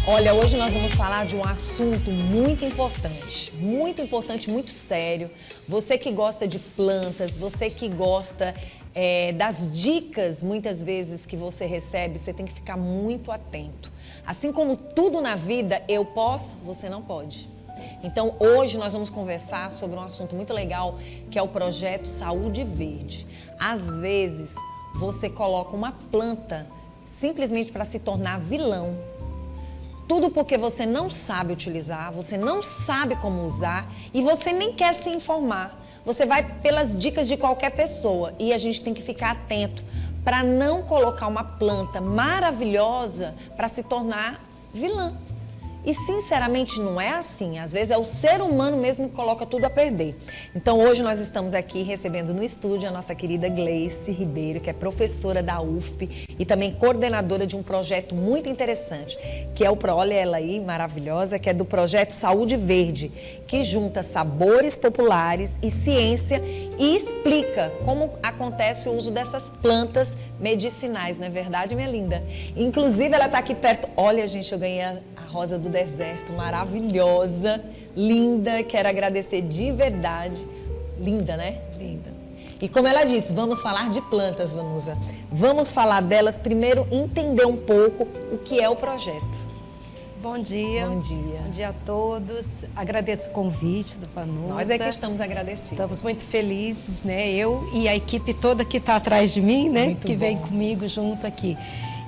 Olha, hoje nós vamos falar de um assunto muito importante, muito sério. Você que gosta de plantas, você que gosta das dicas, muitas vezes, que você recebe, você tem que ficar muito atento. Assim como tudo na vida, eu posso, você não pode. Então, hoje nós vamos conversar sobre um assunto muito legal, que é o projeto Saúde Verde. Às vezes, você coloca uma planta simplesmente para se tornar vilão. Tudo porque você não sabe utilizar, você não sabe como usar e você nem quer se informar. Você vai pelas dicas de qualquer pessoa e a gente tem que ficar atento para não colocar uma planta maravilhosa para se tornar vilã. E sinceramente não é assim, às vezes é o ser humano mesmo que coloca tudo a perder. Então hoje nós estamos aqui recebendo no estúdio a nossa querida Gleice Ribeiro, que é professora da UFP e também coordenadora de um projeto muito interessante, que é olha ela aí, maravilhosa, que é do projeto Saúde Verde, que junta sabores populares e ciência e explica como acontece o uso dessas plantas medicinais, não é verdade, minha linda? Inclusive ela está aqui perto, olha gente, eu ganhei a rosa do deserto, maravilhosa, linda, quero agradecer de verdade. Linda, né? Linda. E como ela disse, vamos falar de plantas, Vanusa. Vamos falar delas, primeiro entender um pouco o que é o projeto. Bom dia. Bom dia. Bom dia a todos. Agradeço o convite do Vanusa. Nós é que estamos agradecidos. Estamos muito felizes, né? Eu e a equipe toda que está atrás de mim, né? Muito que bom. Vem comigo junto aqui.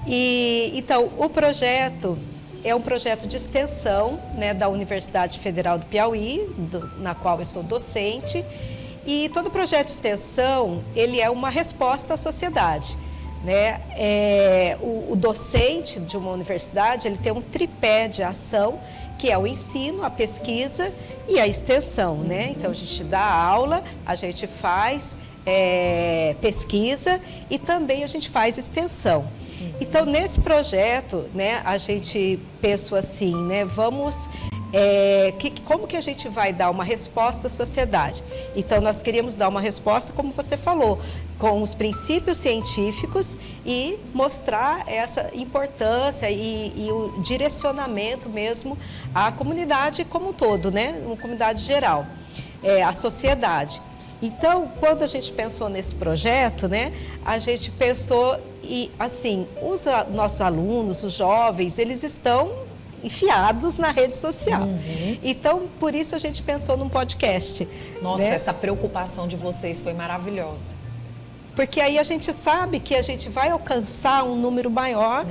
E então, o projeto é um projeto de extensão, né, da Universidade Federal do Piauí, na qual eu sou docente. E todo projeto de extensão, ele é uma resposta à sociedade, né? O docente de uma universidade, ele tem um tripé de ação, que é o ensino, a pesquisa e a extensão, né? Então, a gente dá aula, a gente faz pesquisa e também a gente faz extensão. Então, nesse projeto, né, a gente pensou assim, né, como que a gente vai dar uma resposta à sociedade? Então, nós queríamos dar uma resposta, como você falou, com os princípios científicos e mostrar essa importância e o direcionamento mesmo à comunidade como um todo, né, uma comunidade geral, à sociedade. Então, quando a gente pensou nesse projeto, né, a gente pensou e, assim, os nossos alunos, os jovens, eles estão enfiados na rede social. Então, por isso a gente pensou num podcast. Nossa, né? Essa preocupação de vocês foi maravilhosa. Porque aí a gente sabe que a gente vai alcançar um número maior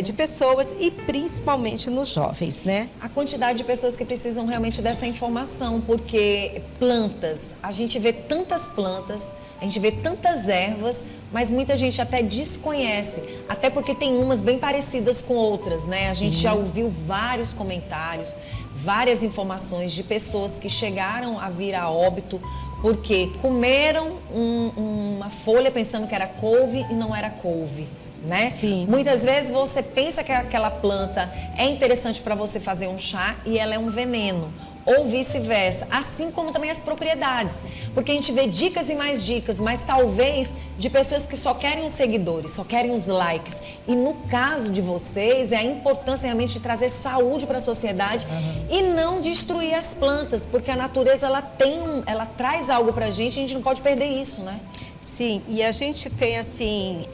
de pessoas e principalmente nos jovens, né? A quantidade de pessoas que precisam realmente dessa informação, porque plantas, a gente vê tantas plantas, a gente vê tantas ervas, mas muita gente até desconhece, até porque tem umas bem parecidas com outras, né? A gente já ouviu vários comentários, várias informações de pessoas que chegaram a vir a óbito porque comeram uma folha pensando que era couve e não era couve, né? Sim. Muitas vezes você pensa que aquela planta é interessante para você fazer um chá e ela é um veneno. Ou vice-versa, assim como também as propriedades. Porque a gente vê dicas e mais dicas, mas talvez de pessoas que só querem os seguidores, só querem os likes. E no caso de vocês, é a importância realmente de trazer saúde para a sociedade e não destruir as plantas, porque a natureza ela traz algo para a gente não pode perder isso, né? Sim, e a gente tem assim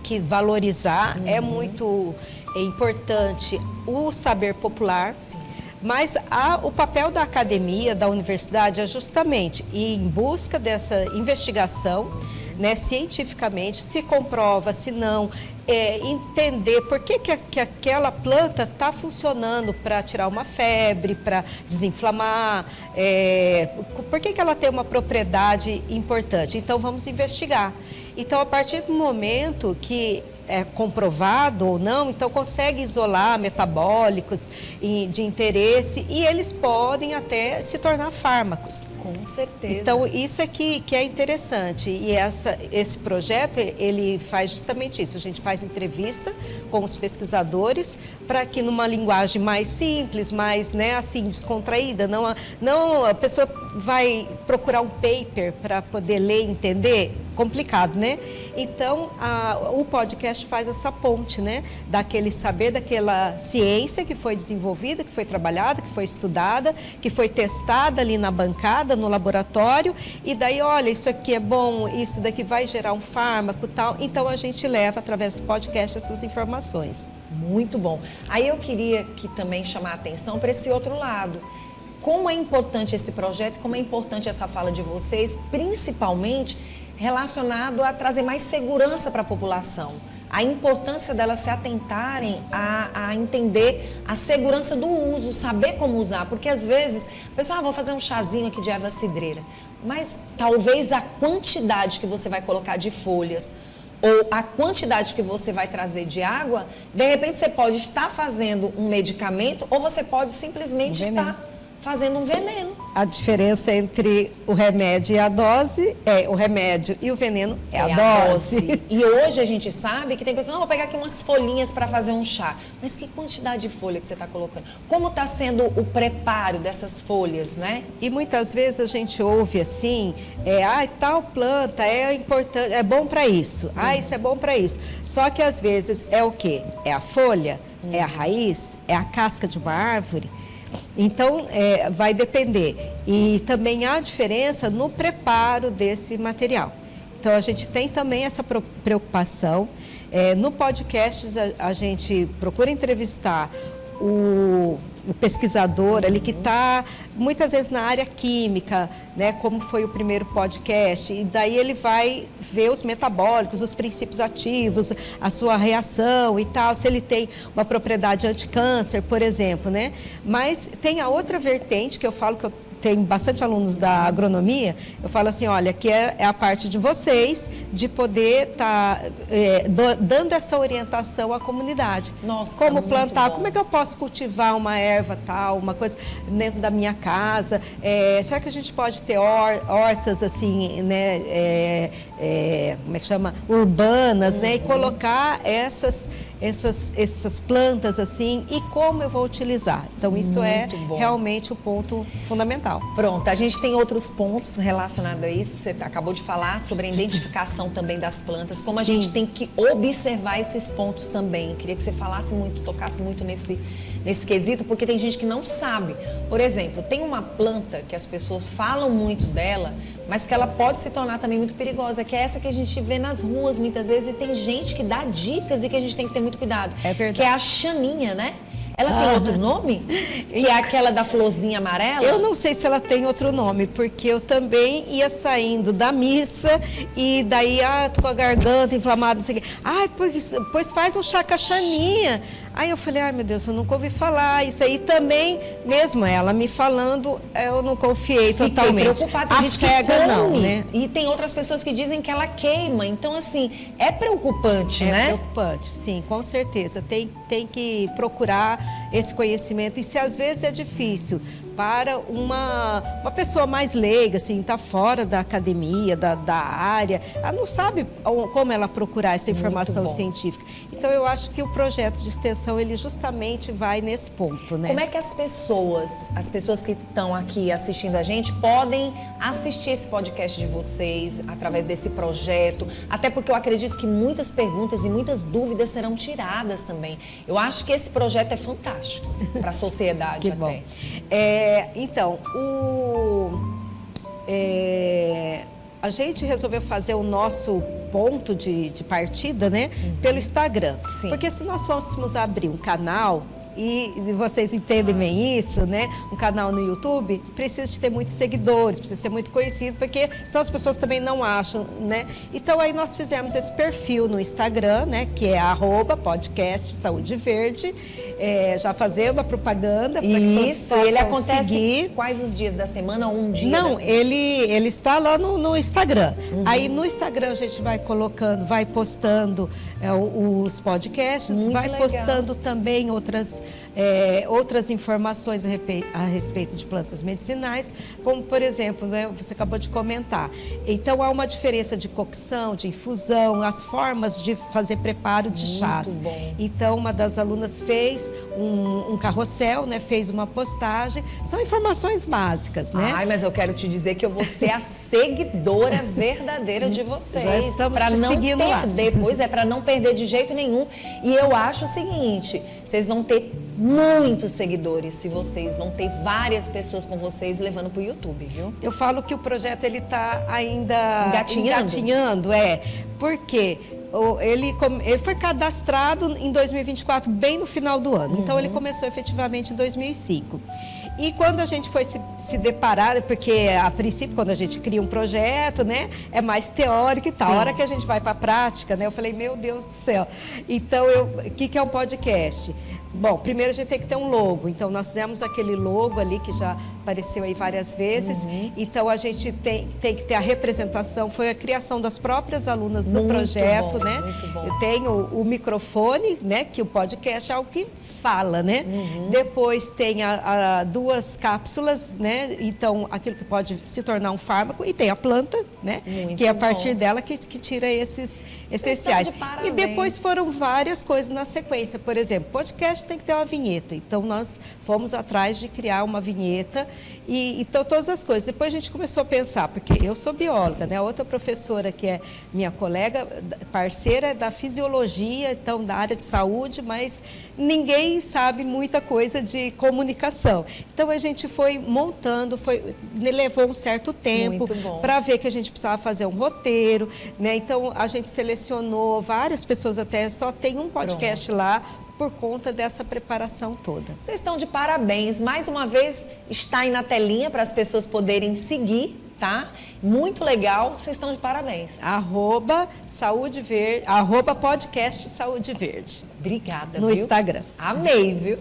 que valorizar, é muito importante o saber popular. Sim. Mas o papel da academia, da universidade, é justamente ir em busca dessa investigação, né, cientificamente, se comprova, se não, entender por que aquela planta está funcionando para tirar uma febre, para desinflamar, por que ela tem uma propriedade importante. Então, vamos investigar. Então, a partir do momento que é comprovado ou não, então consegue isolar metabólicos de interesse e eles podem até se tornar fármacos. Com certeza. Então, isso é que é interessante. E esse projeto, ele faz justamente isso. A gente faz entrevista com os pesquisadores para que numa linguagem mais simples, mais, né, assim, descontraída, não a pessoa vai procurar um paper para poder ler e entender. complicado, né? Então, o podcast faz essa ponte, né? Daquele saber, daquela ciência que foi desenvolvida, que foi trabalhada, que foi estudada, que foi testada ali na bancada, no laboratório, e daí, olha, isso aqui é bom, isso daqui vai gerar um fármaco e tal. Então, a gente leva, através do podcast, essas informações. Muito bom. Aí eu queria que também chamar a atenção para esse outro lado. Como é importante esse projeto, como é importante essa fala de vocês, principalmente relacionado a trazer mais segurança para a população. A importância delas se atentarem a entender a segurança do uso, saber como usar. Porque às vezes, a pessoa, vou fazer um chazinho aqui de erva cidreira. Mas talvez a quantidade que você vai colocar de folhas ou a quantidade que você vai trazer de água, de repente você pode estar fazendo um medicamento ou você pode simplesmente estar fazendo um veneno. A diferença entre o remédio e a dose o remédio e o veneno é a dose. E hoje a gente sabe que tem pessoas, vou pegar aqui umas folhinhas para fazer um chá. Mas que quantidade de folha que você está colocando? Como está sendo o preparo dessas folhas, né? E muitas vezes a gente ouve assim, tal planta é importante, é bom para isso. Isso é bom para isso. Só que às vezes é o quê? É a folha? É a raiz? É a casca de uma árvore? Então, vai depender. E também há diferença no preparo desse material. Então, a gente tem também essa preocupação. No podcast, a gente procura entrevistar o pesquisador ali que está muitas vezes na área química, né, como foi o primeiro podcast, e daí ele vai ver os metabólicos, os princípios ativos, a sua reação e tal, se ele tem uma propriedade anticâncer, por exemplo, né? Mas tem a outra vertente que eu falo que eu tenho bastante alunos da agronomia, eu falo assim, olha, que é a parte de vocês de poder estar dando essa orientação à comunidade. Nossa, como plantar, como é que eu posso cultivar uma erva tal, uma coisa dentro da minha casa, será que a gente pode ter hortas assim, né, como é que chama? Urbanas, né, e colocar essas plantas assim, e como eu vou utilizar. Então, isso realmente o ponto fundamental. Pronto, a gente tem outros pontos relacionados a isso. Você acabou de falar sobre a identificação também das plantas, como a gente tem que observar esses pontos também. Eu queria que você falasse muito, tocasse muito nesse quesito, porque tem gente que não sabe. Por exemplo, tem uma planta que as pessoas falam muito dela, mas que ela pode se tornar também muito perigosa, que é essa que a gente vê nas ruas muitas vezes, e tem gente que dá dicas e que a gente tem que ter muito cuidado. É verdade. Que é a chaninha, né? Ela tem outro nome? Que é aquela da florzinha amarela? Eu não sei se ela tem outro nome, porque eu também ia saindo da missa e daí, tô com a garganta inflamada, não sei o quê. Pois faz um chá com a chaninha. Aí eu falei, meu Deus, eu nunca ouvi falar. Isso aí também, mesmo ela me falando, eu não confiei totalmente. Fiquei preocupada, a cega não, né? E tem outras pessoas que dizem que ela queima. Então, assim, é preocupante, né? É preocupante, sim, com certeza. Tem que procurar esse conhecimento. E se às vezes é difícil para uma pessoa mais leiga, assim, está fora da academia, da área, ela não sabe como ela procurar essa informação científica. Então, eu acho que o projeto de extensão, ele justamente vai nesse ponto, né? Como é que as pessoas que estão aqui assistindo a gente, podem assistir esse podcast de vocês através desse projeto? Até porque eu acredito que muitas perguntas e muitas dúvidas serão tiradas também. Eu acho que esse projeto é fantástico para a sociedade até. Bom. Então, a gente resolveu fazer o nosso ponto de partida, né, pelo Instagram. Sim. Porque se nós fôssemos abrir um canal, e vocês entendem bem isso, né? Um canal no YouTube precisa de ter muitos seguidores, precisa ser muito conhecido, porque senão as pessoas também não acham, né? Então, aí nós fizemos esse perfil no Instagram, né? Que é @podcast Saúde Verde, já fazendo a propaganda para que todos possam ele acontece seguir. Quais os dias da semana ou um dia? Não, ele está lá no Instagram. Aí no Instagram a gente vai colocando, vai postando os podcasts, Muito vai legal. postando também outras outras informações a respeito de plantas medicinais, como, por exemplo, né, você acabou de comentar. Então, há uma diferença de cocção, de infusão, as formas de fazer preparo de chás. Bom. Então, uma das alunas fez um carrossel, né, fez uma postagem. São informações básicas, né? Ai, mas eu quero te dizer que eu vou ser a seguidora verdadeira de vocês. Já estamos para te não seguindo perder. lá. Pois é, para não perder de jeito nenhum. E eu acho o seguinte, vocês vão ter muitos seguidores se vocês vão ter várias pessoas com vocês levando para o YouTube, viu? Eu falo que o projeto ele está ainda Engatinhando, porque ele foi cadastrado em 2024, bem no final do ano. Então, ele começou efetivamente em 2005. E quando a gente foi se deparar, porque a princípio, quando a gente cria um projeto, né, é mais teórico e tal. Sim. A hora que a gente vai para a prática, né, eu falei, meu Deus do céu. Então, o que é um podcast? Bom, primeiro a gente tem que ter um logo. Então, nós fizemos aquele logo ali que já apareceu aí várias vezes. Então, a gente tem que ter a representação. Foi a criação das próprias alunas do projeto, né? Muito bom. Eu tenho o microfone, né? Que o podcast é algo que fala, né? Depois tem duas cápsulas, né? Então, aquilo que pode se tornar um fármaco. E tem a planta, né? Muito que é a partir bom. dela que tira esses Vocês essenciais. estão de parabéns. E depois foram várias coisas na sequência. Por exemplo, podcast tem que ter uma vinheta. Então, nós fomos atrás de criar uma vinheta então, todas as coisas. Depois a gente começou a pensar, porque eu sou bióloga, né? A outra professora que é minha colega, parceira é da fisiologia, então da área de saúde, mas ninguém sabe muita coisa de comunicação. Então, a gente foi montando, levou um certo tempo para ver que a gente precisava fazer um roteiro, né? Então, a gente selecionou várias pessoas, até só tem um podcast lá, por conta dessa preparação toda. Vocês estão de parabéns. Mais uma vez, está aí na telinha para as pessoas poderem seguir, tá? Muito legal, vocês estão de parabéns. @podcast Saúde Verde. Obrigada, No viu? Instagram. Amei, viu?